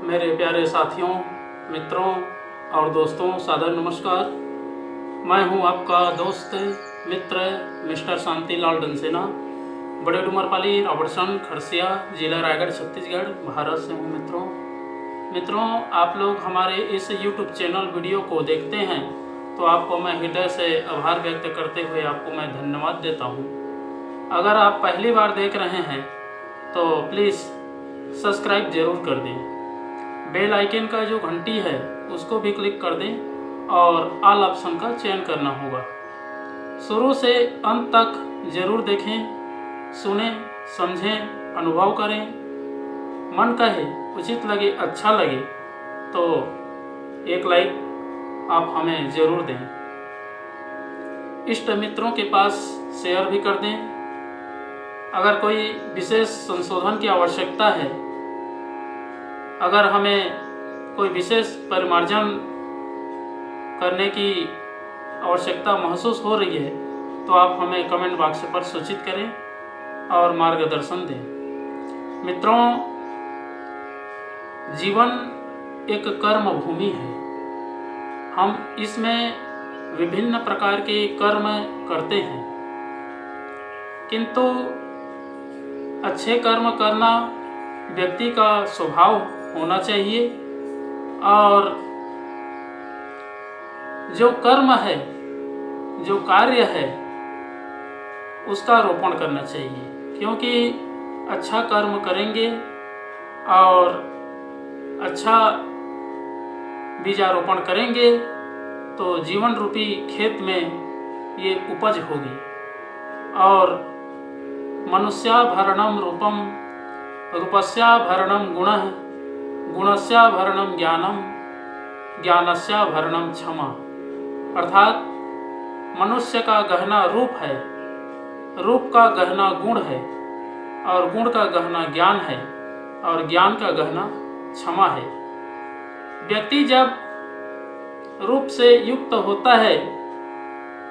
मेरे प्यारे साथियों, मित्रों और दोस्तों, सादर नमस्कार। मैं हूं आपका दोस्त मित्र मिस्टर शांतिलाल डंसेना, बड़े डुमरपाली, रॉबर्टसन, खरसिया, जिला रायगढ़, छत्तीसगढ़, भारत से हूं। मित्रों, आप लोग हमारे इस YouTube चैनल वीडियो को देखते हैं तो आपको मैं हृदय से आभार व्यक्त करते हुए आपको मैं धन्यवाद देता हूं। अगर आप पहली बार देख रहे हैं तो प्लीज़ सब्सक्राइब ज़रूर कर दें। बेल आइकन का जो घंटी है उसको भी क्लिक कर दें और ऑल ऑप्शन का चयन करना होगा। शुरू से अंत तक ज़रूर देखें, सुने, समझें, अनुभव करें। मन कहे, उचित लगे, अच्छा लगे तो एक लाइक आप हमें ज़रूर दें। इष्ट मित्रों के पास शेयर भी कर दें। अगर कोई विशेष संशोधन की आवश्यकता है, अगर हमें कोई विशेष परिमार्जन करने की आवश्यकता महसूस हो रही है तो आप हमें कमेंट बॉक्स पर सूचित करें और मार्गदर्शन दें। मित्रों, जीवन एक कर्म भूमि है। हम इसमें विभिन्न प्रकार के कर्म करते हैं, किंतु अच्छे कर्म करना व्यक्ति का स्वभाव होना चाहिए और जो कर्म है, जो कार्य है, उसका रोपण करना चाहिए। क्योंकि अच्छा कर्म करेंगे और अच्छा बीजारोपण करेंगे तो जीवन रूपी खेत में ये उपज होगी। और मनुष्याभरणम रूपम, रूपस्याभरणम गुणः, गुणस्याभरणम ज्ञानम, ज्ञानस्याभरणम क्षमा। अर्थात मनुष्य का गहना रूप है, रूप का गहना गुण है और गुण का गहना ज्ञान है और ज्ञान का गहना क्षमा है। व्यक्ति जब रूप से युक्त होता है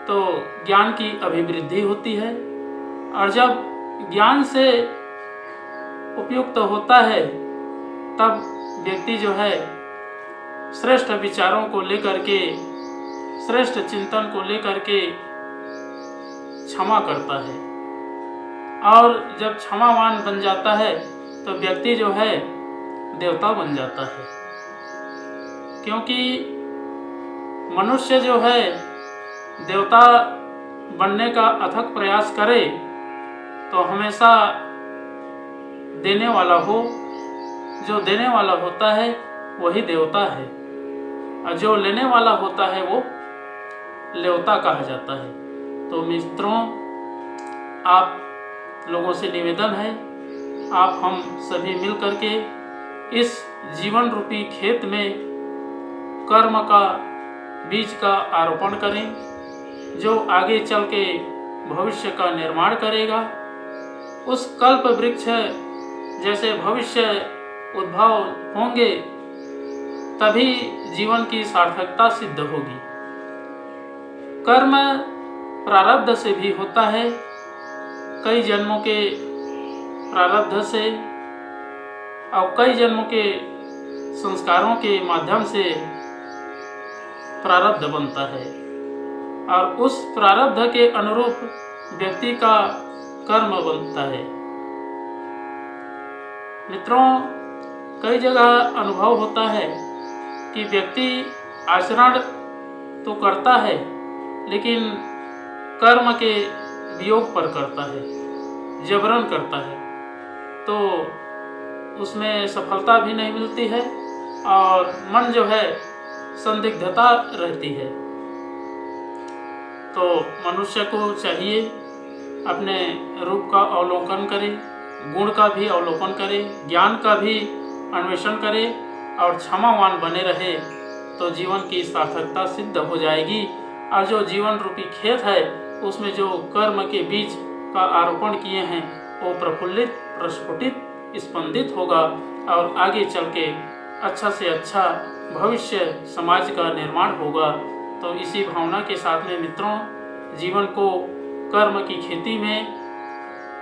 तो ज्ञान की अभिवृद्धि होती है और जब ज्ञान से उपयुक्त होता है तब व्यक्ति जो है श्रेष्ठ विचारों को लेकर के, श्रेष्ठ चिंतन को लेकर के क्षमा करता है। और जब क्षमावान बन जाता है तो व्यक्ति जो है देवता बन जाता है। क्योंकि मनुष्य जो है देवता बनने का अथक प्रयास करे तो हमेशा देने वाला हो। जो देने वाला होता है वही देवता है और जो लेने वाला होता है वो लेवता कहा जाता है। तो मित्रों, आप लोगों से निवेदन है, आप हम सभी मिल करके इस जीवन रूपी खेत में कर्म का बीज का आरोपण करें, जो आगे चल के भविष्य का निर्माण करेगा। उस कल्प वृक्ष जैसे भविष्य उद्भव होंगे तभी जीवन की सार्थकता सिद्ध होगी। कर्म प्रारब्ध से भी होता है, कई जन्मों के प्रारब्ध से और कई जन्मों के संस्कारों के माध्यम से प्रारब्ध बनता है और उस प्रारब्ध के अनुरूप व्यक्ति का कर्म बनता है। मित्रों, कई जगह अनुभव होता है कि व्यक्ति आचरण तो करता है लेकिन कर्म के वियोग पर करता है, जबरन करता है, तो उसमें सफलता भी नहीं मिलती है और मन जो है संदिग्धता रहती है। तो मनुष्य को चाहिए अपने रूप का अवलोकन करे, गुण का भी अवलोकन करे, ज्ञान का भी अन्वेषण करे और क्षमावान बने रहे तो जीवन की सार्थकता सिद्ध हो जाएगी। और जो जीवन रूपी खेत है उसमें जो कर्म के बीज का आरोपण किए हैं वो प्रफुल्लित, प्रस्फुटित, स्पंदित होगा और आगे चल के अच्छा से अच्छा भविष्य समाज का निर्माण होगा। तो इसी भावना के साथ में मित्रों, जीवन को कर्म की खेती में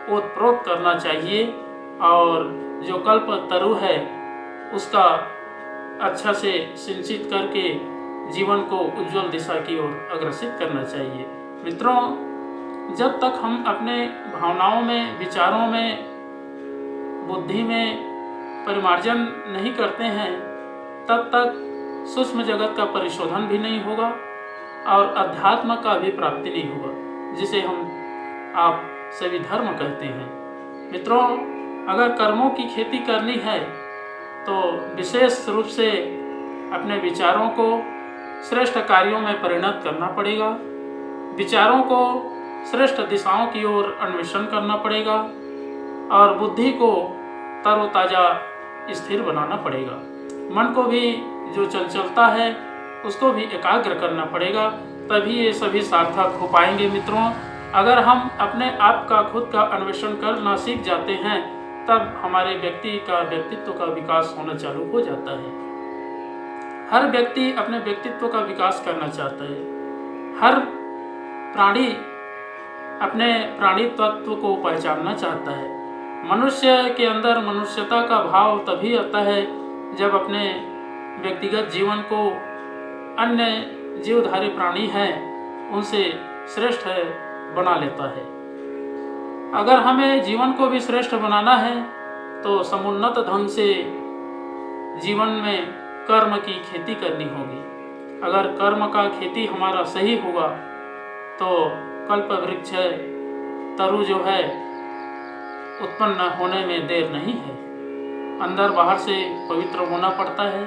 ओतप्रोत करना चाहिए और जो कल्प तरु है उसका अच्छा से सिंचित करके जीवन को उज्जवल दिशा की ओर अग्रसित करना चाहिए। मित्रों, जब तक हम अपने भावनाओं में, विचारों में, बुद्धि में परिमार्जन नहीं करते हैं, तब तक सूक्ष्म जगत का परिशोधन भी नहीं होगा और अध्यात्म का भी प्राप्ति नहीं होगा, जिसे हम आप सभी धर्म कहते हैं। मित्रों, अगर कर्मों की खेती करनी है तो विशेष रूप से अपने विचारों को श्रेष्ठ कार्यों में परिणत करना पड़ेगा, विचारों को श्रेष्ठ दिशाओं की ओर अन्वेषण करना पड़ेगा और बुद्धि को तरोताजा स्थिर बनाना पड़ेगा। मन को भी जो चंचलता है उसको भी एकाग्र करना पड़ेगा, तभी ये सभी सार्थक हो पाएंगे। मित्रों, अगर हम अपने आप का, खुद का अन्वेषण करना सीख जाते हैं, तब हमारे व्यक्तित्व का विकास होना चालू हो जाता है। हर व्यक्ति अपने व्यक्तित्व का विकास करना चाहता है। हर प्राणी अपने प्राणी तत्व को पहचानना चाहता है। मनुष्य के अंदर मनुष्यता का भाव तभी आता है जब अपने व्यक्तिगत जीवन को अन्य जीवधारी प्राणी हैं उनसे श्रेष्ठ बना लेता है। अगर हमें जीवन को भी श्रेष्ठ बनाना है तो समुन्नत ढंग से जीवन में कर्म की खेती करनी होगी। अगर कर्म का खेती हमारा सही होगा तो कल्प वृक्ष तरु जो है उत्पन्न होने में देर नहीं है। अंदर बाहर से पवित्र होना पड़ता है,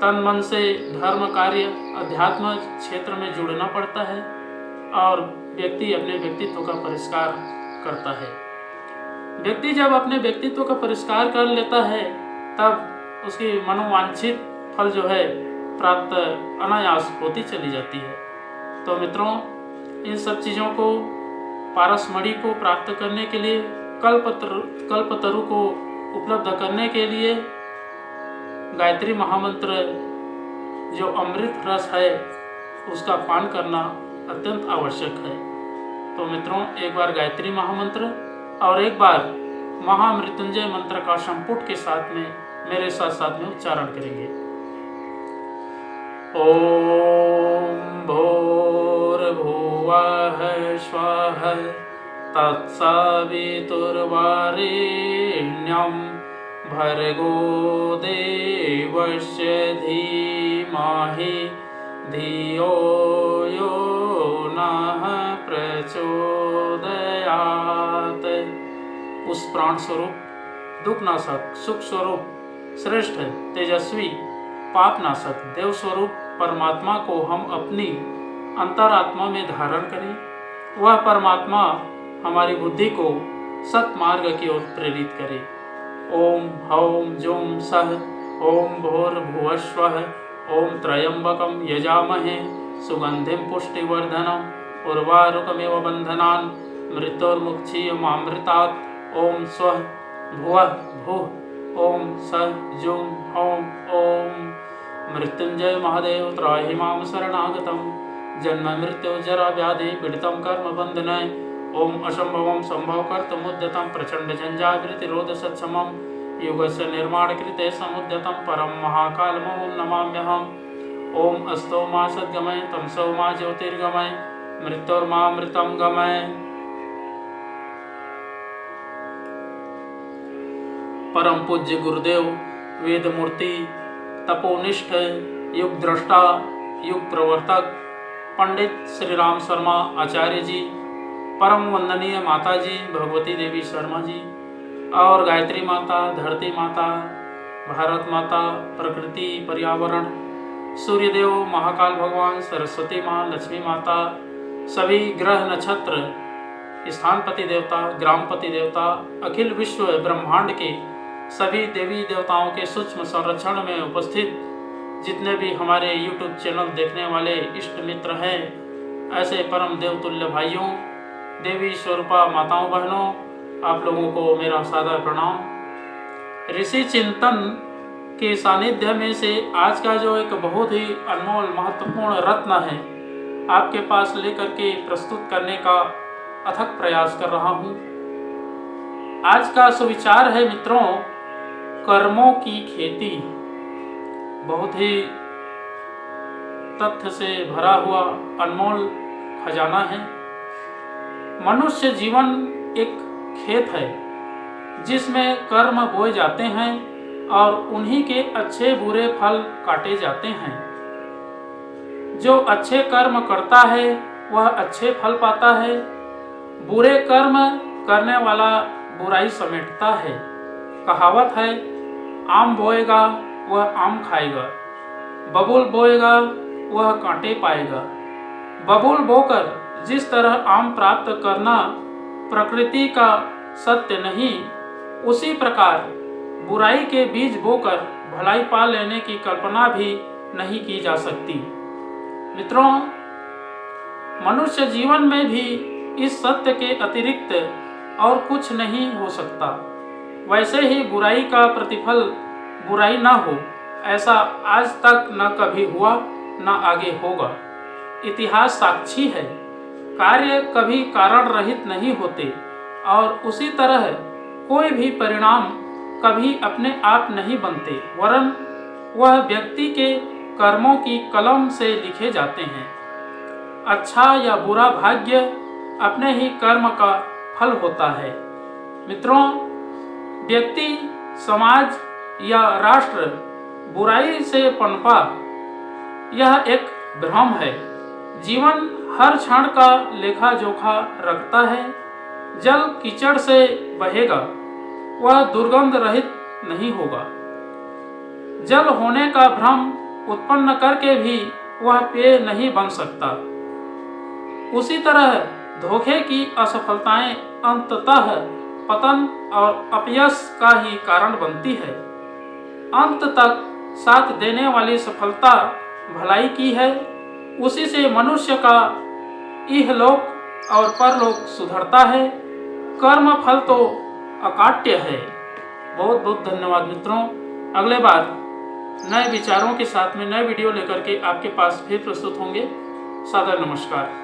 तन मन से धर्म कार्य अध्यात्म क्षेत्र में जुड़ना पड़ता है और व्यक्ति अपने व्यक्तित्व का परिष्कार करता है। व्यक्ति जब अपने व्यक्तित्व का परिष्कार कर लेता है तब उसकी मनोवांछित फल जो है प्राप्त अनायास होती चली जाती है। तो मित्रों, इन सब चीज़ों को, पारसमणि को प्राप्त करने के लिए, कल्पतरु को उपलब्ध करने के लिए गायत्री महामंत्र जो अमृत रस है उसका पान करना अत्यंत आवश्यक है। तो मित्रों, एक बार गायत्री महामंत्र और एक बार महामृत्युंजय मंत्र का संपुट के साथ में मेरे साथ साथ में उच्चारण करेंगे। ओम भूर्भुवः स्वः तत्सवितुर्वरेण्यं भर्गो देवस्य धीमहि धियो यो नः प्रचोदयात्। उस प्राण स्वरूप, दुखनाशक, सुख स्वरूप, श्रेष्ठ, तेजस्वी, पापनाशक, देव स्वरूप परमात्मा को हम अपनी अंतरात्मा में धारण करें। वह परमात्मा हमारी बुद्धि को सत्मार्ग की ओर प्रेरित करे। ओम हौम जुम सह ओम भूर्भुवस्वः ओम त्र्यंबकं यजामहे सुगंधिं पुष्टिवर्धनम् उर्वारुकमिव बन्धनान् मृत्योर्मुक्षीयमामृतात्। ओम स्वः भुवः भुः ओम सः जुं हौं ओम। मृत्युंजय महादेव त्राहि मां शरणागतं जन्म मृत्यु जरा व्याधि पीडितं कर्म बन्धने। ओम असंभवं संभव कर्तुमुद्यतं प्रचंड झंझावृतिरोध सक्षमं युगस्य निर्माण कृते समुद्यतं परम महाकालमहं नमाम्यहम्। ओम अस्तो मा सद्गमय तमसो मा ज्योतिर्गमय मृत्योर्मामृतं गमय। परम पूज्य गुरुदेव, वेद मूर्ति, तपोनिष्ठ, युग दृष्टा, युग प्रवर्तक पंडित श्री राम शर्मा आचार्य जी, परम वंदनीय माता जी भगवती देवी शर्मा जी और गायत्री माता, धरती माता, भारत माता, प्रकृति, पर्यावरण, सूर्यदेव, महाकाल भगवान, सरस्वती माँ, लक्ष्मी माता, सभी ग्रह नक्षत्र, स्थानपति देवता, ग्रामपति देवता, अखिल विश्व ब्रह्मांड के सभी देवी देवताओं के सूक्ष्म संरक्षण में उपस्थित जितने भी हमारे YouTube चैनल देखने वाले इष्ट मित्र हैं, ऐसे परम देवतुल्य भाइयों, देवी स्वरूपा माताओं, बहनों, आप लोगों को मेरा सादर प्रणाम। ऋषि चिंतन के सानिध्य में से आज का जो एक बहुत ही अनमोल महत्वपूर्ण रत्न है आपके पास लेकर के प्रस्तुत करने का अथक प्रयास कर रहा हूँ। आज का सुविचार है मित्रों, कर्मों की खेती। बहुत ही तथ्य से भरा हुआ अनमोल खजाना है। मनुष्य जीवन एक खेत है जिसमें कर्म बोए जाते हैं और उन्हीं के अच्छे बुरे फल काटे जाते हैं। जो अच्छे कर्म करता है वह अच्छे फल पाता है, बुरे कर्म करने वाला बुराई समेटता है। कहावत है, आम बोएगा वह आम खाएगा, बबूल बोएगा वह कांटे पाएगा। बबूल बोकर जिस तरह आम प्राप्त करना प्रकृति का सत्य नहीं, उसी प्रकार बुराई के बीज बोकर भलाई पा लेने की कल्पना भी नहीं की जा सकती। मित्रों, मनुष्य जीवन में भी इस सत्य के अतिरिक्त और कुछ नहीं हो सकता। वैसे ही बुराई का प्रतिफल बुराई न हो, ऐसा आज तक न कभी हुआ न आगे होगा। इतिहास साक्षी है, कार्य कभी कारण रहित नहीं होते और उसी तरह कोई भी परिणाम कभी अपने आप नहीं बनते, वरन वह व्यक्ति के कर्मों की कलम से लिखे जाते हैं। अच्छा या बुरा भाग्य अपने ही कर्म का फल होता है। मित्रों, व्यक्ति, समाज या राष्ट्र बुराई से पनपा, यह एक भ्रम है। जीवन हर क्षण का लेखा जोखा रखता है। जल कीचड़ से बहेगा, वह दुर्गंध रहित नहीं होगा। जल होने का भ्रम उत्पन्न करके भी वह पेय नहीं बन सकता। उसी तरह धोखे की असफलताएं अंततः पतन और अपयश का ही कारण बनती है। अंत तक साथ देने वाली सफलता भलाई की है। उसी से मनुष्य का इहलोक और परलोक सुधरता है। कर्म फल तो अकाट्य है। बहुत बहुत धन्यवाद मित्रों। अगले बार नए विचारों के साथ में नए वीडियो लेकर के आपके पास फिर प्रस्तुत होंगे। सादर नमस्कार।